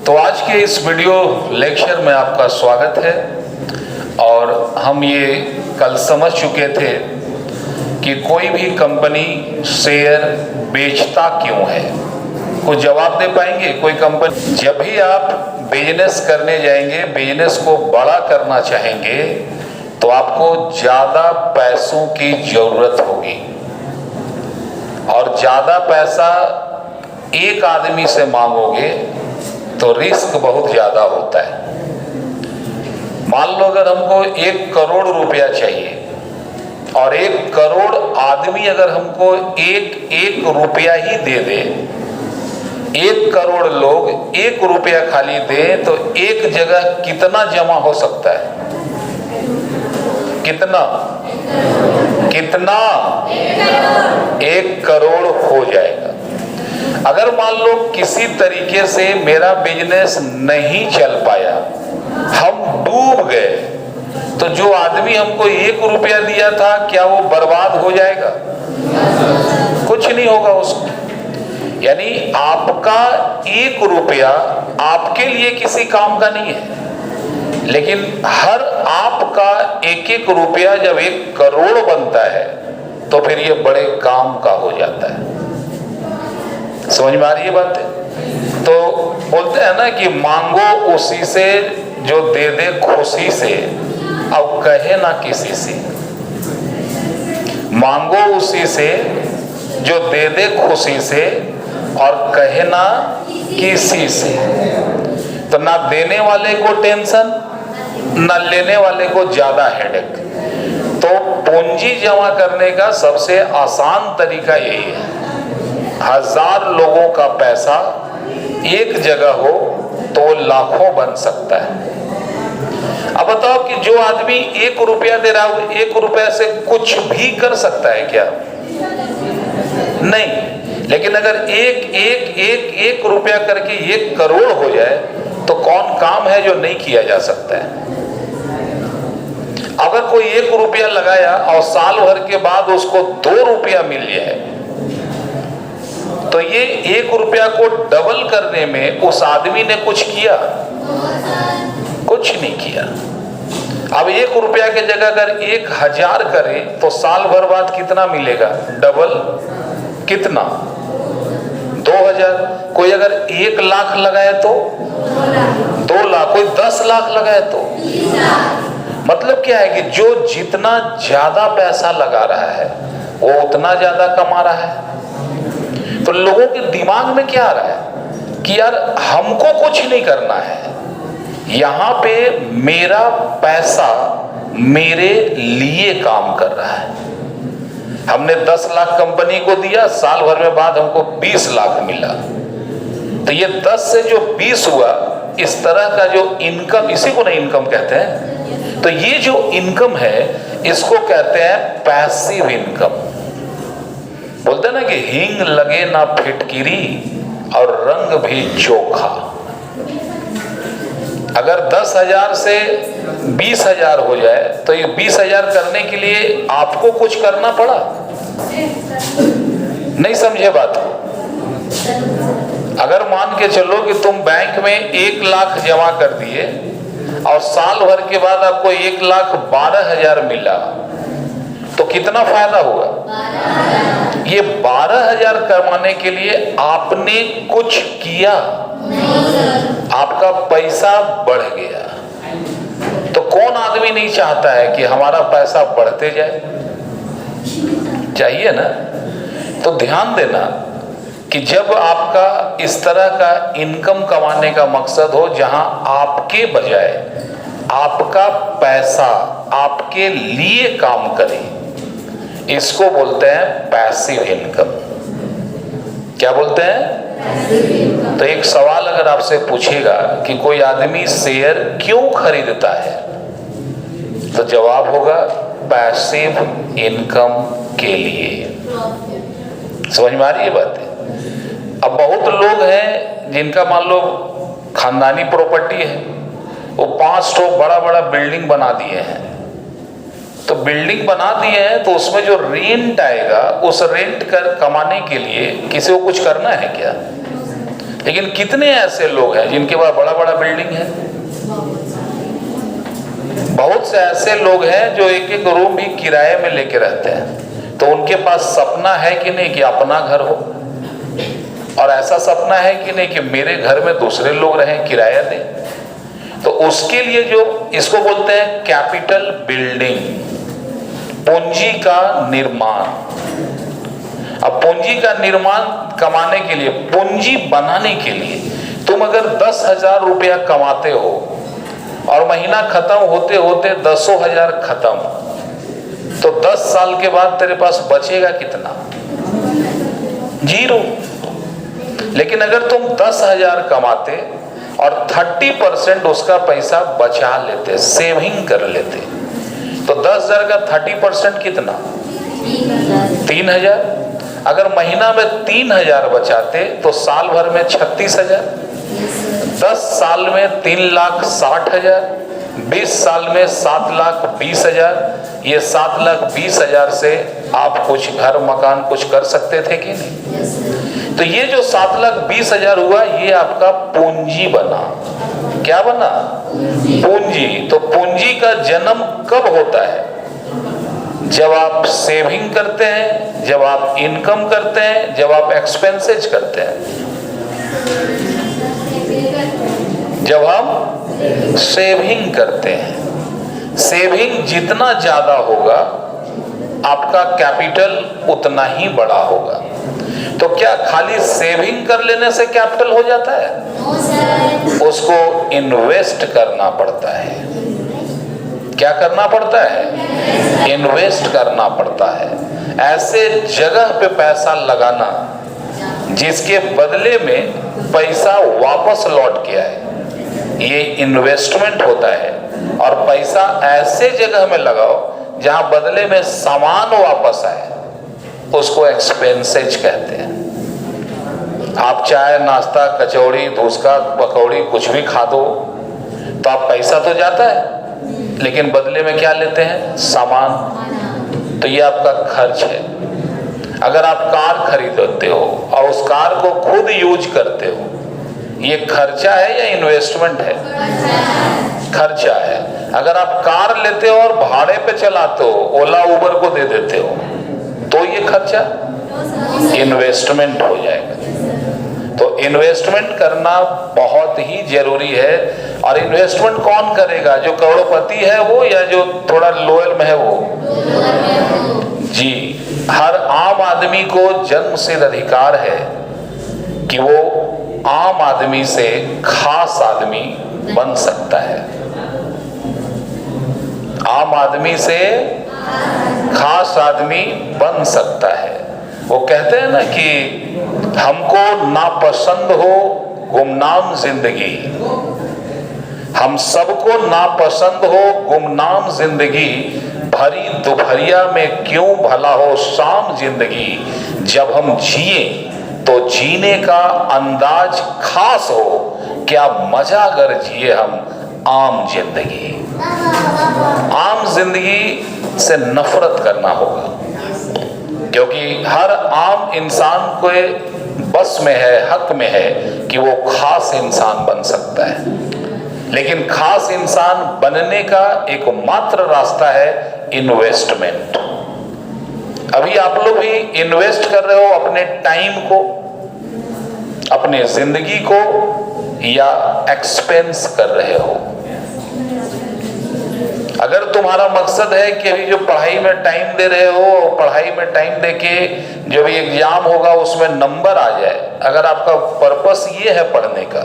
तो आज के इस वीडियो लेक्चर में आपका स्वागत है। और हम ये कल समझ चुके थे कि कोई भी कंपनी शेयर बेचता क्यों है। कुछ जवाब दे पाएंगे? कोई कंपनी, जब भी आप बिजनेस करने जाएंगे, बिजनेस को बड़ा करना चाहेंगे, तो आपको ज़्यादा पैसों की ज़रूरत होगी। और ज़्यादा पैसा एक आदमी से मांगोगे तो रिस्क बहुत ज़्यादा होता है। मान लो अगर हमको 1 करोड़ रुपया चाहिए और 1 करोड़ आदमी अगर हमको एक रुपया ही दे दे, 1 करोड़ लोग 1 रुपया खाली दे, तो एक जगह कितना जमा हो सकता है? कितना 1 करोड़ हो जाएगा। अगर मान लो किसी तरीके से मेरा बिजनेस नहीं चल पाया, हम डूब गए, तो जो आदमी हमको 1 रुपया दिया था, क्या वो बर्बाद हो जाएगा? कुछ नहीं होगा उसको। यानी आपका 1 रुपया आपके लिए किसी काम का नहीं है, लेकिन हर आपका 1 रुपया जब 1 करोड़ बनता है तो फिर ये बड़े काम का हो जाता है। समझ में आ रही है बात? तो बोलते हैं ना कि मांगो उसी से जो दे दे खुशी से, अब कहे ना किसी से। मांगो उसी से जो दे दे खुशी से और कहे ना किसी से। तो ना देने वाले को टेंशन, ना लेने वाले को ज्यादा हेडेक। तो पूंजी जमा करने का सबसे आसान तरीका यही है। 1000 लोगों का पैसा एक जगह हो तो लाखों बन सकता है। अब बताओ कि जो आदमी 1 रुपया दे रहा है, 1 रुपया से कुछ भी कर सकता है क्या? नहीं। लेकिन अगर एक रुपया करके 1 करोड़ हो जाए तो कौन काम है जो नहीं किया जा सकता है? अगर कोई 1 रुपया लगाया और साल भर के बाद उसको 2 रुपया मिल जाए, तो ये 1 रुपया को डबल करने में उस आदमी ने कुछ किया? कुछ नहीं किया। अब 1 रुपया के जगह अगर 1000 करें तो साल भर बाद कितना मिलेगा? डबल। कितना? 2000। कोई अगर 1 लाख लगाए तो 2 लाख, कोई 10 लाख लगाए तो। मतलब क्या है कि जो जितना ज्यादा पैसा लगा रहा है वो उतना ज्यादा कमा रहा है। तो लोगों के दिमाग में क्या आ रहा है कि यार हमको कुछ नहीं करना है, यहां पे मेरा पैसा मेरे लिए काम कर रहा है। हमने 10 लाख कंपनी को दिया, साल भर में बाद हमको 20 लाख मिला। तो ये 10 से जो 20 हुआ, इस तरह का जो इनकम, इसी को ना इनकम कहते हैं। तो ये जो इनकम है इसको कहते हैं पैसिव इनकम। बोलते ना कि हींग लगे ना फिटकिरी और रंग भी चोखा। अगर 10,000 से 20,000 हो जाए तो ये 20,000 करने के लिए आपको कुछ करना पड़ा? नहीं समझे बात को? अगर मान के चलो कि तुम बैंक में 1 लाख जमा कर दिए और साल भर के बाद आपको 1,12,000 मिला, तो कितना फायदा हुआ? ये 12,000 कमाने के लिए आपने कुछ किया? आपका पैसा बढ़ गया। तो कौन आदमी नहीं चाहता है कि हमारा पैसा बढ़ते जाए? चाहिए ना? तो ध्यान देना कि जब आपका इस तरह का इनकम कमाने का मकसद हो जहां आपके बजाय आपका पैसा आपके लिए काम करे, इसको बोलते हैं पैसिव इनकम। क्या बोलते हैं? तो एक सवाल अगर आपसे पूछेगा कि कोई आदमी शेयर क्यों खरीदता है, तो जवाब होगा पैसिव इनकम के लिए। समझ में आ रही है बात? अब बहुत लोग हैं जिनका मान लो खानदानी प्रॉपर्टी है, वो 5 ठो बड़ा बड़ा बिल्डिंग बना दिए हैं। तो बिल्डिंग बना दिए हैं तो उसमें जो रेंट आएगा, उस रेंट कर कमाने के लिए किसी को कुछ करना है क्या? लेकिन कितने ऐसे लोग हैं जिनके पास बड़ा बड़ा बिल्डिंग है? बहुत से ऐसे लोग हैं जो एक एक रूम भी किराए में लेके रहते हैं। तो उनके पास सपना है कि नहीं कि अपना घर हो, और ऐसा सपना है कि नहीं कि मेरे घर में दूसरे लोग रहें, किराया दें। तो उसके लिए जो इसको बोलते हैं कैपिटल बिल्डिंग, पूंजी का निर्माण। अब पूंजी का निर्माण कमाने के लिए, पूंजी बनाने के लिए, तुम अगर 10,000 रुपया कमाते हो और महीना खत्म होते होते 10,000 खत्म, तो 10 साल के बाद तेरे पास बचेगा कितना? 0। लेकिन अगर तुम 10,000 कमाते और 30% उसका पैसा बचा लेते, सेविंग कर लेते, तो 10,000 का 30% कितना? 3,000। अगर महीना में 3,000 बचाते तो साल भर में 36,000, 10 साल में 3,60,000, 20 साल में 7,20,000। ये 7,20,000 से आप कुछ घर मकान कुछ कर सकते थे कि नहीं? तो ये जो 7,20,000 हुआ, ये आपका पूंजी बना। क्या बना? पूंजी। तो पूंजी का जन्म कब होता है? जब आप सेविंग करते हैं, जब आप इनकम करते हैं, जब आप एक्सपेंसेज करते हैं। जब हम सेविंग करते हैं, सेविंग जितना ज्यादा होगा आपका कैपिटल उतना ही बड़ा होगा। तो क्या खाली सेविंग कर लेने से कैपिटल हो जाता है? उसको इन्वेस्ट करना पड़ता है। क्या करना पड़ता है? इन्वेस्ट करना पड़ता है। ऐसे जगह पे पैसा लगाना जिसके बदले में पैसा वापस लौट के आए, ये इन्वेस्टमेंट होता है। और पैसा ऐसे जगह में लगाओ जहां बदले में सामान वापस आए, उसको एक्सपेंसेज कहते हैं। आप चाय, नाश्ता, कचौड़ी, धूसका, पकौड़ी कुछ भी खा दो, तो आप पैसा तो जाता है, लेकिन बदले में क्या लेते हैं? सामान। तो ये आपका खर्च है। अगर आप कार खरीदते हो और उस कार को खुद यूज करते हो, ये खर्चा है या इन्वेस्टमेंट है? खर्चा है। अगर आप कार लेते हो और भाड़े पे चलाते हो, ओला उबर को दे देते हो, तो ये खर्चा इन्वेस्टमेंट हो जाएगा। तो इन्वेस्टमेंट करना बहुत ही जरूरी है। और इन्वेस्टमेंट कौन करेगा? जो करोड़पति है वो, या जो थोड़ा लोअर में है वो? जी, हर आम आदमी को जन्मसिद्ध अधिकार है कि वो आम आदमी से खास आदमी बन सकता है। आम आदमी से खास आदमी बन सकता है। वो कहते हैं ना कि हमको नापसंद हो गुमनाम जिंदगी, हम सबको नापसंद हो गुमनाम जिंदगी, भरी दोपहरिया में क्यों भला हो शाम जिंदगी, जब हम जिए तो जीने का अंदाज खास हो, क्या मजा अगर जिए हम आम जिंदगी। आम जिंदगी से नफरत करना होगा, क्योंकि हर आम इंसान को बस में है, हक में है कि वो खास इंसान बन सकता है। लेकिन खास इंसान बनने का एकमात्र रास्ता है इन्वेस्टमेंट। अभी आप लोग भी इन्वेस्ट कर रहे हो अपने टाइम को, अपने जिंदगी को, या एक्सपेंस कर रहे हो। अगर तुम्हारा मकसद है कि अभी जो पढ़ाई में टाइम दे रहे हो, पढ़ाई में टाइम देके जो भी एग्जाम होगा उसमें नंबर आ जाए, अगर आपका पर्पस ये है पढ़ने का,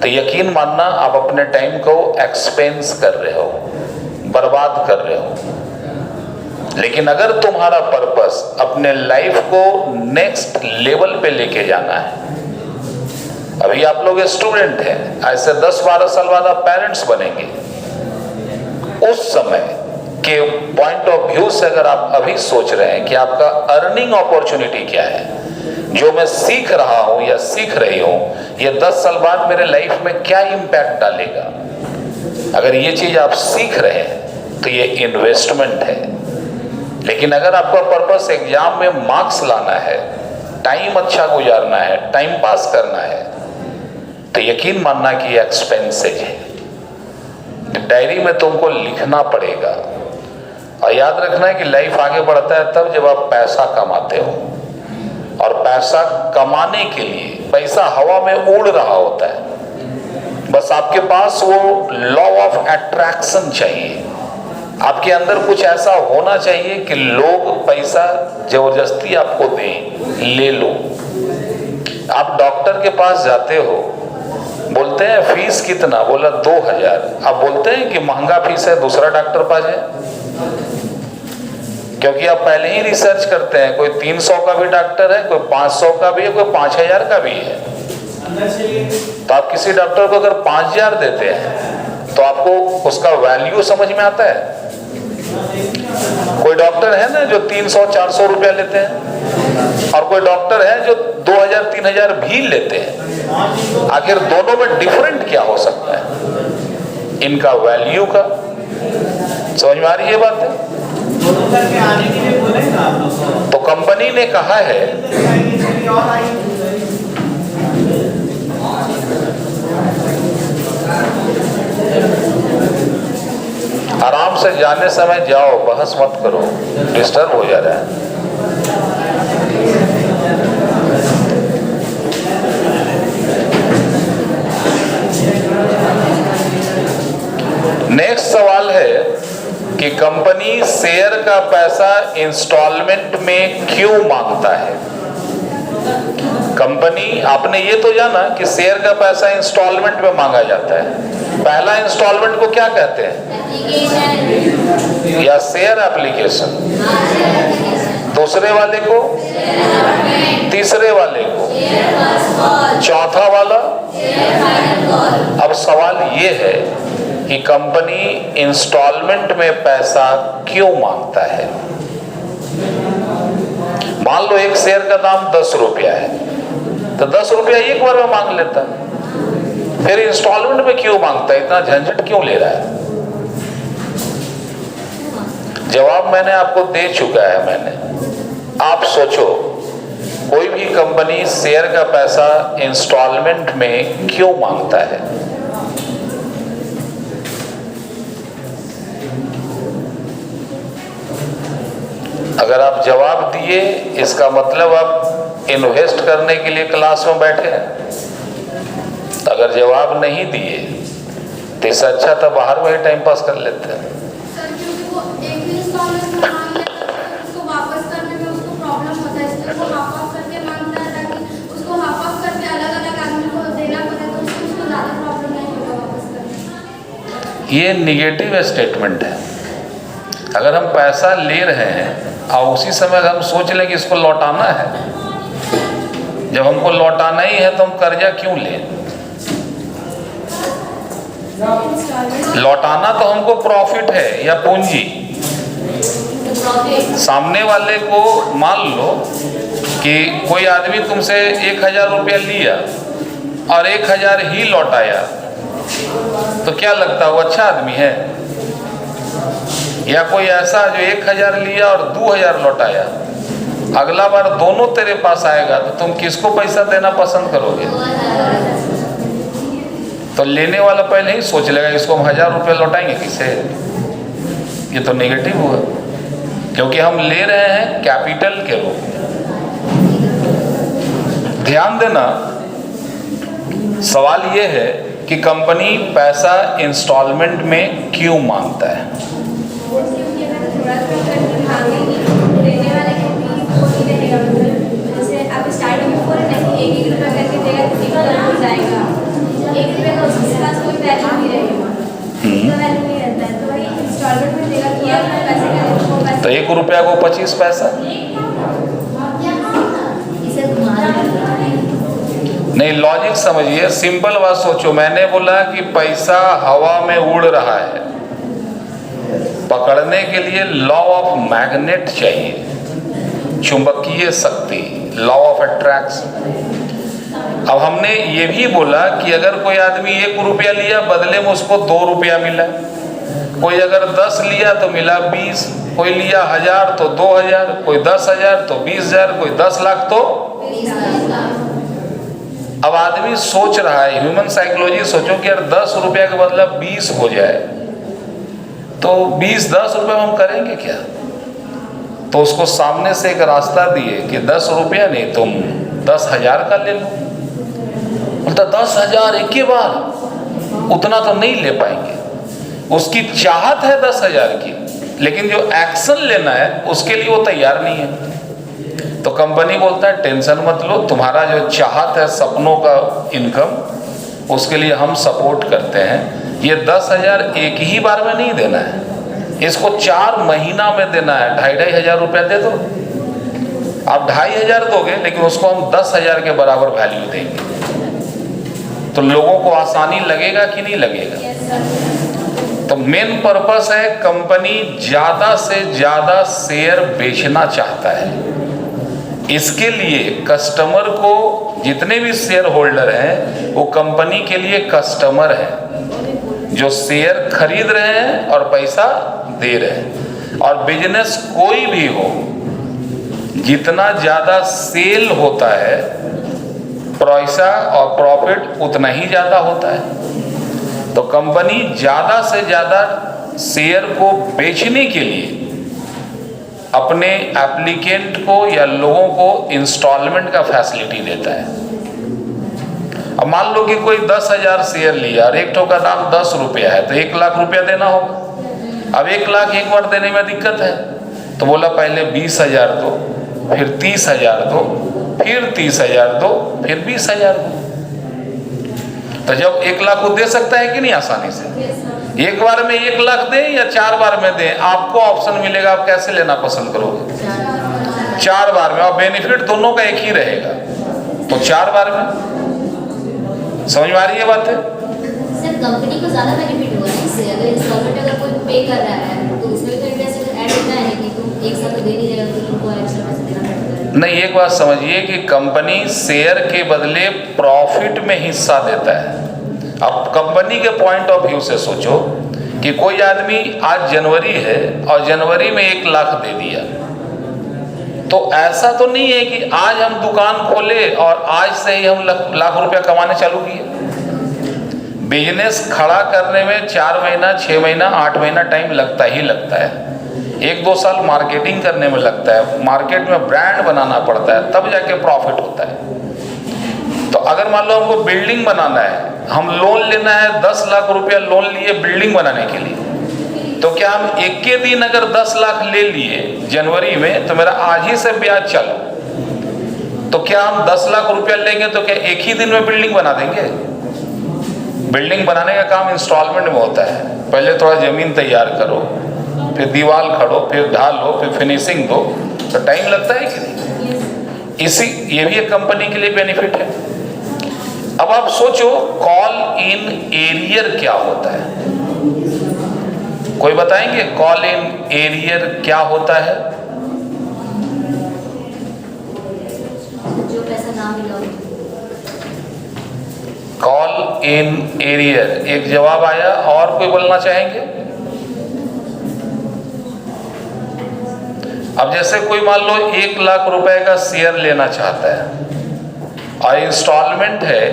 तो यकीन मानना आप अपने टाइम को एक्सपेंस कर रहे हो, बर्बाद कर रहे हो। लेकिन अगर तुम्हारा पर्पस अपने लाइफ को नेक्स्ट लेवल पे लेके जाना है, अभी आप लोग स्टूडेंट हैं, ऐसे 10-12 साल बाद आप पेरेंट्स बनेंगे, उस समय के पॉइंट ऑफ व्यू से अगर आप अभी सोच रहे हैं कि आपका अर्निंग अपॉर्चुनिटी क्या है, जो मैं सीख रहा हूं या सीख रही हूं, ये 10 साल बाद मेरे लाइफ में क्या इंपैक्ट डालेगा, अगर ये चीज आप सीख रहे हैं तो ये इन्वेस्टमेंट है। लेकिन अगर आपका पर्पस एग्जाम में मार्क्स लाना है, टाइम अच्छा गुजारना है, टाइम पास करना है, तो यकीन मानना कि ये एक्सपेंसेज है, डायरी में तुमको लिखना पड़ेगा। और याद रखना है कि लाइफ आगे बढ़ता है तब जब आप पैसा कमाते हो, और पैसा कमाने के लिए पैसा हवा में उड़ रहा होता है, बस आपके पास वो लॉ ऑफ अट्रैक्शन चाहिए, आपके अंदर कुछ ऐसा होना चाहिए कि लोग पैसा जबरदस्ती आपको दें, ले लो। आप डॉक्टर के पास जाते हो, बोलते हैं फीस कितना, बोला 2000, आप बोलते हैं कि महंगा फीस है, दूसरा डॉक्टर पास जाए, क्योंकि आप पहले ही रिसर्च करते हैं, कोई 300 का भी डॉक्टर है, कोई 500 का भी है, कोई 5000 का भी है। तो आप किसी डॉक्टर को अगर 5000 देते हैं तो आपको उसका वैल्यू समझ में आता है। कोई डॉक्टर है ना जो 300-400 रुपया लेते हैं, और कोई डॉक्टर है जो 2000-3000 भी लेते हैं। आखिर दोनों में डिफरेंट क्या हो सकता है? इनका वैल्यू का समझ में आ रही है बात है? करके आने के लिए बोलेगा आप लोग। तो कंपनी ने कहा है आराम से जाने समय जाओ, बहस मत करो, डिस्टर्ब हो जा रहा है। नेक्स्ट सवाल है कि कंपनी शेयर का पैसा इंस्टॉलमेंट में क्यों मांगता है? कंपनी, आपने ये तो जाना कि शेयर का पैसा इंस्टॉलमेंट में मांगा जाता है। पहला इंस्टॉलमेंट को क्या कहते हैं? या शेयर एप्लीकेशन। दूसरे वाले को, तीसरे वाले को, चौथा वाला। अब सवाल ये है कि कंपनी इंस्टॉलमेंट में पैसा क्यों मांगता है? मान लो एक शेयर का दाम 10 रुपया है, तो 10 रुपया एक बार में मांग लेता, फिर इंस्टॉलमेंट में क्यों मांगता है? इतना झंझट क्यों ले रहा है? जवाब मैंने आपको दे चुका है। आप सोचो, कोई भी कंपनी शेयर का पैसा इंस्टॉलमेंट में क्यों मांगता है? अगर आप जवाब दिए, इसका मतलब आप इन्वेस्ट करने के लिए क्लास में बैठे हैं। अगर जवाब नहीं दिए तो इससे अच्छा तो बाहर में ही टाइम पास कर लेते हैं। सर, क्योंकि वो एक ही इंस्टॉलमेंट मांग लेता है, उसको वापस करने में उसको प्रॉब्लम होता है, इसलिए वो हाफ ऑफ करके मांगता है, ताकि उसको हाफ ऑफ करके अलग-अलग आदमी को देना पड़े, तो उसको ज़्यादा प्रॉब्लम नहीं होगा वापस करने। ये निगेटिव स्टेटमेंट है। अगर हम पैसा ले रहे हैं और उसी समय अगर हम सोच लें कि इसको लौटाना है, जब हमको लौटाना ही है तो हम कर्जा क्यों लें? लौटाना तो हमको प्रॉफिट है या पूंजी। सामने वाले को मान लो कि कोई आदमी तुमसे 1000 रुपया लिया और 1000 ही लौटाया, तो क्या लगता है वो अच्छा आदमी है? या कोई ऐसा जो 1000 लिया और 2000 लौटाया, अगला बार दोनों तेरे पास आएगा तो तुम किसको पैसा देना पसंद करोगे? तो लेने वाला पहले ही सोच लेगा इसको हम 1000 रुपये लौटाएंगे किसे? ये तो नेगेटिव हुआ, क्योंकि हम ले रहे हैं कैपिटल के रूप में। ध्यान देना, सवाल ये है कि कंपनी पैसा इंस्टॉलमेंट में क्यों मांगता है? तो 1 रुपया को 25 पैसा नहीं। लॉजिक समझिए, सिंपल बात सोचो। मैंने बोला कि पैसा हवा में उड़ रहा है, पकड़ने के लिए लॉ ऑफ मैग्नेट चाहिए, चुंबकीय शक्ति, लॉ ऑफ अट्रैक्शन। अब हमने ये भी बोला कि अगर कोई आदमी 1 रुपया लिया, बदले में उसको 2 रुपया मिला। कोई अगर 10 लिया तो मिला 20, कोई लिया 1000 तो 2000, कोई 10,000 तो 20,000, कोई 10 लाख तो। अब आदमी सोच रहा है, ह्यूमन साइकोलॉजी, सोचो कि यार 10 रुपया के बदला 20 हो जाए तो 10 रुपये में हम करेंगे क्या? तो उसको सामने से एक रास्ता दिए कि 10 रुपया नहीं, तुम 10,000 का ले लो। बोलता 10,000 एक ही बार, उतना तो नहीं ले पाएंगे। उसकी चाहत है 10,000 की, लेकिन जो एक्शन लेना है उसके लिए वो तैयार नहीं है। तो कंपनी बोलता है टेंशन मत लो, तुम्हारा जो चाहत है सपनों का इनकम, उसके लिए हम सपोर्ट करते हैं। ये 10,000 एक ही बार में नहीं देना है, इसको 4 महीना में देना है। 2,500 रुपया दे दो। आप 2,500 दोगे, लेकिन उसको हम 10,000 के बराबर वैल्यू देंगे। तो लोगों को आसानी लगेगा कि नहीं लगेगा? तो मेन पर्पस है, कंपनी ज़्यादा से ज़्यादा शेयर बेचना चाहता है। इसके लिए कस्टमर को, जितने भी शेयर होल्डर हैं वो कंपनी के लिए कस्टमर हैं, जो शेयर खरीद रहे हैं और पैसा दे रहे हैं। और बिजनेस कोई भी हो, जितना ज़्यादा सेल होता है पैसा और प्रॉफिट उतना ही ज़्यादा होता है। तो कंपनी ज़्यादा से ज़्यादा शेयर को बेचने के लिए अपने एप्लीकेंट को या लोगों को इंस्टॉलमेंट का फैसिलिटी देता है। अब मान लो कि कोई 10,000 शेयर लिया और एक ठो का दाम 10 रुपया है, तो 1 लाख रुपया देना होगा। अब 1 लाख एक बार देने में दिक्कत है, तो बोला पहले 20,000 दो, फिर 30,000 दो, फिर 30,000 दो, फिर 20,000 दो। तो जब 1 लाख वो दे सकता है कि नहीं आसानी से? एक बार में 1 लाख दे या 4 बार में दे, आपको ऑप्शन मिलेगा, आप कैसे लेना पसंद करोगे? 4 बार में, और बेनिफिट दोनों का एक ही रहेगा, तो 4 बार में। समझ में आ रही है बात है? सर कंपनी को ज्यादा बेनिफिट होगा इससे, अगर इंस्टॉलमेंट अगर कोई पे कर रहा है तो उसमें तो इंटरेस्ट ऐड होता है कि तुम एक साथ तो दे नहीं रहेगा, तो तुमको एक्स्ट्रा पैसे देना पड़ेगा। नहीं, एक बात समझिए कि कंपनी शेयर के बदले प्रॉफिट में हिस्सा देता है। अब कंपनी के पॉइंट ऑफ व्यू से सोचो कि कोई आदमी, आज जनवरी है और जनवरी में 1 लाख दे दिया, तो ऐसा तो नहीं है कि आज हम दुकान खोले और आज से ही हम लाख रुपया कमाने चालू किए। बिजनेस खड़ा करने में 4 महीना, 6 महीना, 8 महीना टाइम लगता ही लगता है। 1-2 साल मार्केटिंग करने में लगता है, मार्केट में ब्रांड बनाना पड़ता है, तब जाके प्रॉफिट होता है। तो अगर मान लो हमको बिल्डिंग बनाना है, हम लोन लेना है, 10 लाख रुपया लोन लिए बिल्डिंग बनाने के लिए, तो क्या हम एक के दिन अगर 10 लाख ले लिए जनवरी में, तो मेरा आज ही से ब्याज चालू, तो क्या हम 10 लाख रुपया लेंगे तो क्या एक ही दिन में बिल्डिंग बना देंगे? बिल्डिंग बनाने का काम इंस्टॉलमेंट में होता है। पहले थोड़ा जमीन तैयार करो, फिर दीवार खड़ो, फिर ढालो, फिर फिनिशिंग दो, तो टाइम लगता है कि नहीं? ये भी एक कंपनी के लिए बेनिफिट है। अब आप सोचो कॉल इन एरियर क्या होता है? कोई बताएंगे कॉल इन एरियर क्या होता है? जो पैसा ना मिला हो। कॉल इन एरियर, एक जवाब आया। और कोई बोलना चाहेंगे? अब जैसे कोई मान लो 1 लाख रुपए का शेयर लेना चाहता है और इंस्टॉलमेंट है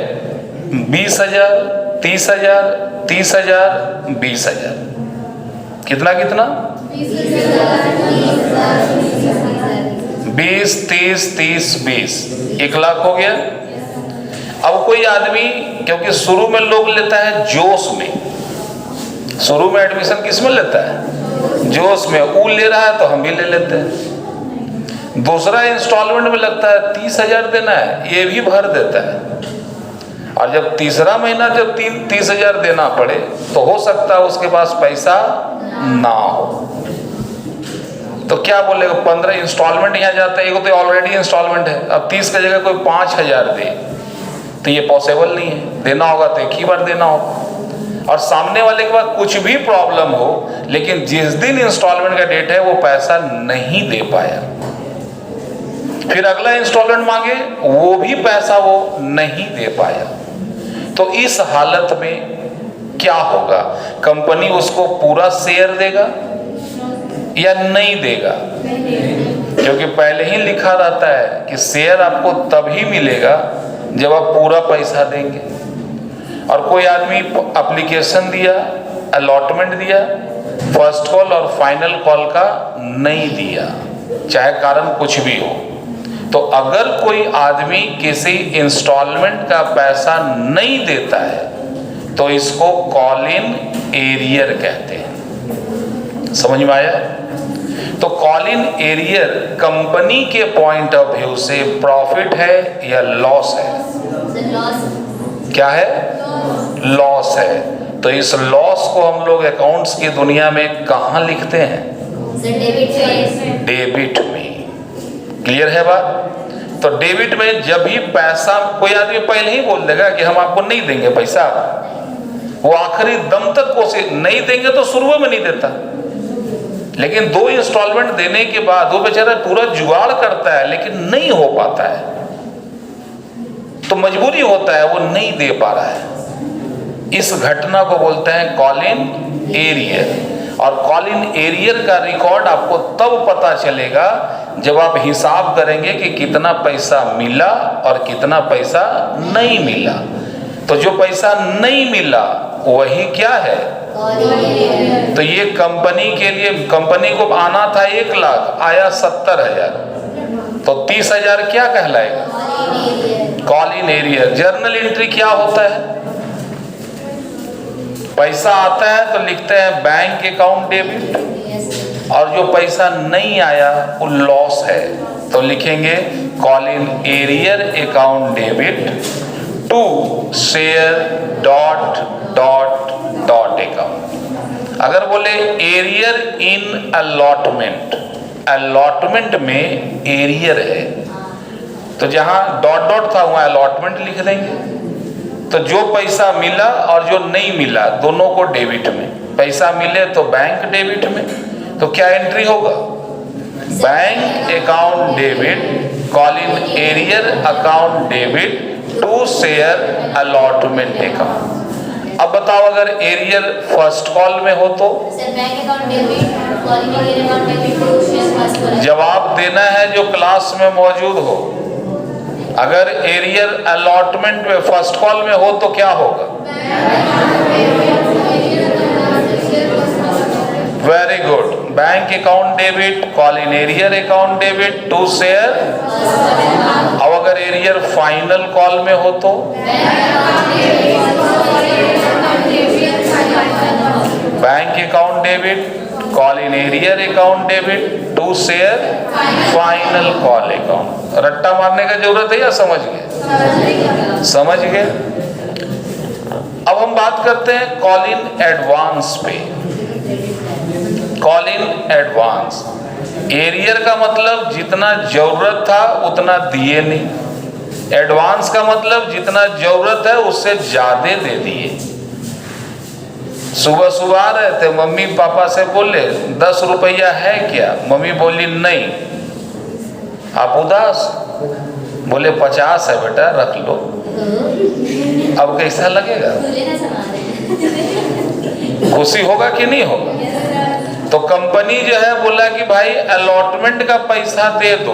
20,000, 30,000, 30,000, 20,000, कितना कितना? 20, 30, 30, 20, 1 लाख हो गया। अब कोई आदमी, क्योंकि शुरू में लोग लेता है जोश में, शुरू में एडमिशन किस में लेता है? जोश में। वो ले रहा है तो हम भी ले लेते हैं। दूसरा इंस्टॉलमेंट में लगता है 30,000 देना है, ये भी भर देता है। और जब तीसरा महीना जब 30,000 देना पड़े, तो हो सकता है उसके पास पैसा ना हो, तो क्या बोलेगा? 15 इंस्टॉलमेंट यहाँ जाता है, एक तो ऑलरेडी इंस्टॉलमेंट है, अब 30 की जगह कोई 5,000 दे, तो ये पॉसिबल नहीं है। देना होगा तो एक ही बार देना होगा। और सामने वाले के पास कुछ भी प्रॉब्लम हो, लेकिन जिस दिन इंस्टॉलमेंट का डेट है वो पैसा नहीं दे पाया, फिर अगला इंस्टॉलमेंट मांगे, वो भी पैसा वो नहीं दे पाया, तो इस हालत में क्या होगा? कंपनी उसको पूरा शेयर देगा या नहीं देगा? क्योंकि पहले ही लिखा रहता है कि शेयर आपको तभी मिलेगा जब आप पूरा पैसा देंगे। और कोई आदमी एप्लीकेशन दिया, अलॉटमेंट दिया, फर्स्ट कॉल और फाइनल कॉल का नहीं दिया, चाहे कारण कुछ भी हो, तो अगर कोई आदमी किसी इंस्टॉलमेंट का पैसा नहीं देता है तो इसको कॉल इन एरियर कहते हैं। समझ में आया? तो कॉल इन एरियर कंपनी के पॉइंट ऑफ व्यू से प्रॉफिट है या लॉस है? क्या है? लॉस है। तो इस लॉस को हम लोग अकाउंट्स की दुनिया में कहाँ लिखते हैं? डेबिट में। क्लियर है बात? तो डेबिट में जब भी पैसा, कोई आदमी पहले ही बोल देगा कि हम आपको नहीं देंगे पैसा, वो आखिरी दम तक कोशिश नहीं देंगे तो शुरू में नहीं देता, लेकिन 2 इंस्टॉलमेंट देने के बाद वो बेचारा पूरा जुगाड़ करता है लेकिन नहीं हो पाता है, तो मजबूरी होता है, वो नहीं दे पा रहा है। इस घटना को बोलते हैं कॉल इन एरियर। और कॉल इन एरियर का रिकॉर्ड आपको तब पता चलेगा जब आप हिसाब करेंगे कि कितना पैसा मिला और कितना पैसा नहीं मिला। तो जो पैसा नहीं मिला वही क्या है? तो ये कंपनी के लिए, कंपनी को आना था 1 लाख, आया 70,000, तो 30,000 क्या कहलाएगा? Call in arrear. Journal entry क्या होता है? पैसा आता है तो लिखते हैं बैंक अकाउंट डेबिट, और जो पैसा नहीं आया वो लॉस है तो लिखेंगे call in arrear account debit to share dot dot dot account. अगर बोले एरियर इन अलॉटमेंट, अलॉटमेंट में एरियर है, तो जहां डॉट डॉट था वहां अलॉटमेंट लिख देंगे। तो जो पैसा मिला और जो नहीं मिला दोनों को डेबिट में, पैसा मिले तो बैंक डेबिट में, तो क्या एंट्री होगा? Bank account debit call in arrear account debit to share allotment account. अब बताओ अगर एरियर फर्स्ट कॉल में हो तो? जवाब देना है जो क्लास में मौजूद हो। अगर एरियर अलॉटमेंट में फर्स्ट कॉल में हो तो क्या होगा? Very good. Bank account debit call in arrear account debit to share. अब अगर एरियर फाइनल कॉल में हो तो? Bank account debit call in arrear account debit to share final call account. रट्टा मारने का जरूरत है या समझ गए? समझ गए। अब हम बात करते हैं कॉल इन एडवांस पे। कॉल इन एडवांस, एरियर का मतलब जितना जरूरत था उतना दिए नहीं, एडवांस का मतलब जितना जरूरत है उससे ज्यादा दे दिए। सुबह सुबह आ रहे थे, मम्मी पापा से बोले 10 रुपया है क्या? मम्मी बोली नहीं। आप उदास? बोले 50 है बेटा, रख लो। अब कैसा लगेगा? खुशी होगा कि नहीं होगा? तो कंपनी जो है बोला कि भाई अलॉटमेंट का पैसा दे दो,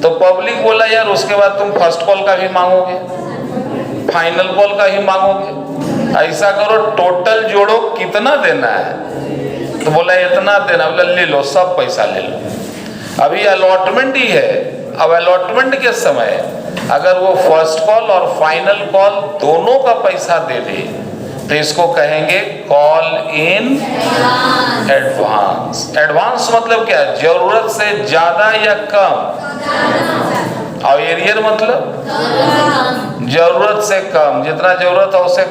तो पब्लिक बोला यार उसके बाद तुम फर्स्ट कॉल का भी मांगोगे, फाइनल कॉल का ही मांगोगे, ऐसा करो टोटल जोड़ो कितना देना है? तो बोला इतना देना। बोला ले लो, सब पैसा ले लो, अभी अलॉटमेंट ही है। अब अलॉटमेंट के समय अगर वो फर्स्ट कॉल और फाइनल कॉल दोनों का पैसा दे दे तो इसको कहेंगे कॉल इन एडवांस। एडवांस मतलब क्या? जरूरत से ज्यादा या कम। और एरियर मतलब जरूरत से कम, जितना जरूरत है उससे